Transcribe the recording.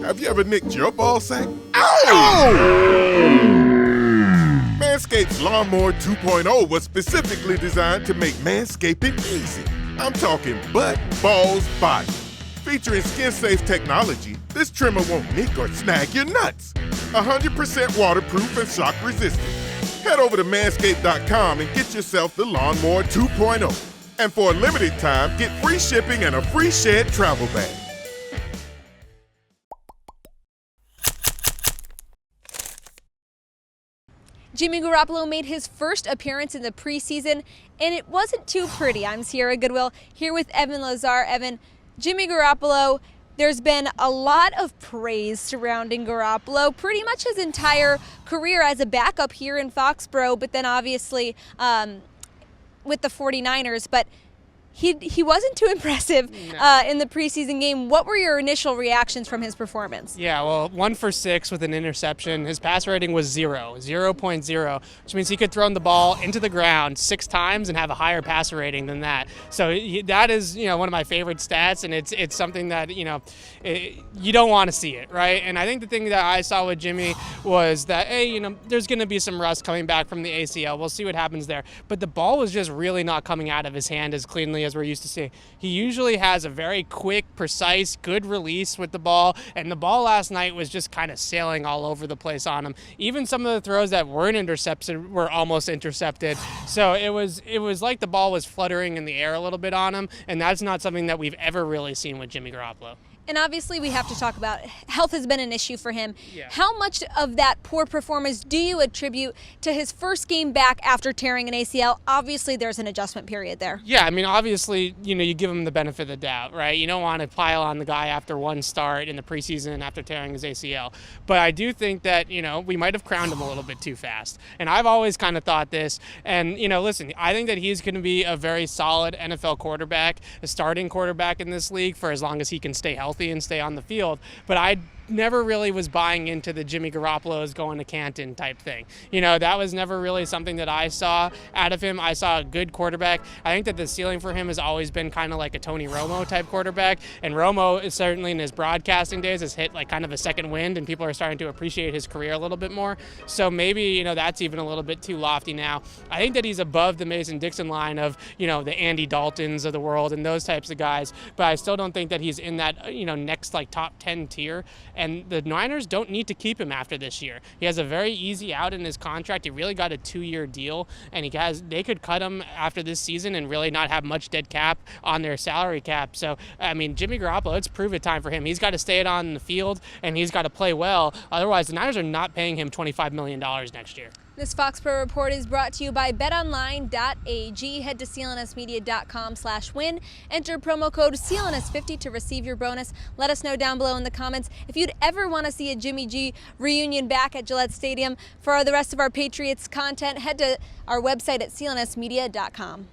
Have you ever nicked your ball sack? Ow! Manscaped's Lawnmower 2.0 was specifically designed to make manscaping easy. I'm talking butt, balls, body. Featuring skin-safe technology, this trimmer won't nick or snag your nuts. 100% waterproof and shock resistant. Head over to manscaped.com and get yourself the Lawnmower 2.0. And for a limited time, get free shipping and a free Shed travel bag. Jimmy Garoppolo made his first appearance in the preseason, and it wasn't too pretty. I'm Sierra Goodwill here with Evan Lazar. Evan, Jimmy Garoppolo, there's been a lot of praise surrounding Garoppolo pretty much his entire career as a backup here in Foxborough, but then obviously with the 49ers. But he wasn't too impressive in the preseason game. What were your initial reactions from his performance? Yeah, well, 1 for 6 with an interception. His pass rating was 0.0, which means he could throw the ball into the ground 6 times and have a higher passer rating than that. So that is, one of my favorite stats, and it's something that, you don't want to see it, right? And I think the thing that I saw with Jimmy was that, there's going to be some rust coming back from the ACL. We'll see what happens there. But the ball was just really not coming out of his hand as cleanly as we're used to seeing. He usually has a very quick, precise, good release with the ball, and the ball last night was just kind of sailing all over the place on him. Even some of the throws that weren't intercepted were almost intercepted. So it was like the ball was fluttering in the air a little bit on him, and that's not something that we've ever really seen with Jimmy Garoppolo. And obviously we have to talk about health has been an issue for him. Yeah. How much of that poor performance do you attribute to his first game back after tearing an ACL? Obviously there's an adjustment period there. Yeah, obviously, you give him the benefit of the doubt, right? You don't want to pile on the guy after one start in the preseason after tearing his ACL. But I do think that, we might have crowned him a little bit too fast. And I've always kind of thought this. And, listen, I think that he's going to be a very solid NFL quarterback, a starting quarterback in this league for as long as he can stay healthy and stay on the field. But I never really was buying into the Jimmy Garoppolo is going to Canton type thing. That was never really something that I saw out of him. I saw a good quarterback. I think that the ceiling for him has always been kind of like a Tony Romo type quarterback, and Romo is certainly in his broadcasting days has hit like kind of a second wind, and people are starting to appreciate his career a little bit more. So maybe, that's even a little bit too lofty now. I think that he's above the Mason Dixon line of, the Andy Daltons of the world and those types of guys, but I still don't think that he's in that, next like top 10 tier. And the Niners don't need to keep him after this year. He has a very easy out in his contract. He really got a 2-year deal, and they could cut him after this season and really not have much dead cap on their salary cap. So, Jimmy Garoppolo, it's prove it time for him. He's got to stay it on the field, and he's got to play well. Otherwise, the Niners are not paying him $25 million next year. This Foxborough Report is brought to you by betonline.ag. Head to clnsmedia.com/win. Enter promo code CLNS50 to receive your bonus. Let us know down below in the comments if you'd ever want to see a Jimmy G reunion back at Gillette Stadium. For the rest of our Patriots content, head to our website at clnsmedia.com.